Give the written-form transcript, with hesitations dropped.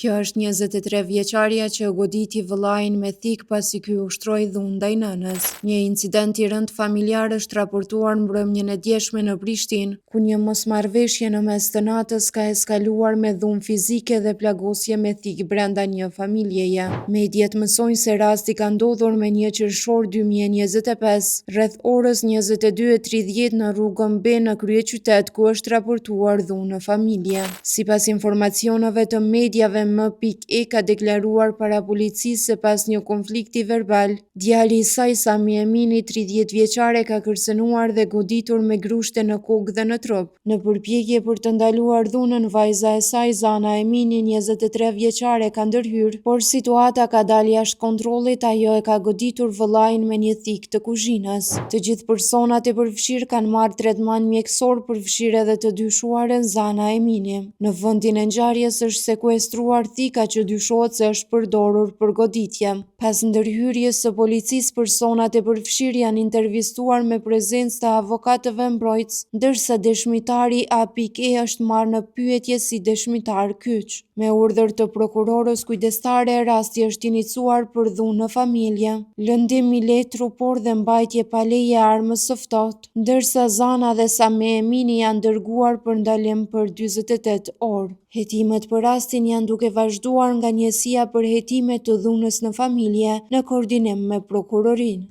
Kjo është 23 vjeçaria që goditi vëllain me thik pasi ky ushtroi dhunë ndaj nënës. Një incident i rënd familjar është raportuar mbrëmjen e djeshme në Prishtinë, ku një mosmarrveshje në mes të natës ka eskaluar me dhunë fizike dhe plagosje me thik brenda një familjeje. Mediat mësojnë se rasti ka ndodhur me 1 qershor 2025, rreth orës 22:30 në rrugën B në kryeqytet, ku është raportuar dhunë në familje. Sipas informacioneve të mediave, M.E ka deklaruar para policisë se pas një konflikti verbal, djali i saj Sami Emini, 30 vjeçare, ka kërcënuar dhe goditur me grushte në kokë dhe në trup. Në përpjekje për të ndaluar dhunën, vajza e saj Zana Emini, 23 vjeçare, ka ndërhyrë, por situata ka dalë jashtë kontrollit, ajo e ka goditur vëllain me një thik të kuzhinës. Të gjithë personat e përfshirë kanë marrë tretman mjekësor, përfshirë edhe të dyshuaren Zana Emini. Në vendin e ngjarjes është sekuestruar thika që dyshohet se është përdorur për goditje. Pas ndërhyrjes së policisë, personat e përfshirë janë intervistuar me prezencë të avokatëve mbrojtës, ndërsa dëshmitari A.E është marrë në pyetje si dëshmitar kyç. Me urdhër të prokurorës kujdestare, rasti është inicuar për dhunë në familje, lëndim i lehtë trupor dhe mbajtje pa leje armës së ftohtë, ndërsa Zana dhe Sami Emini janë dërguar për ndalim për 48 orë. Hetimet për rastin janë duke vazhduar nga njësia për hetime të dhunës në familje në koordinim me prokurorinë.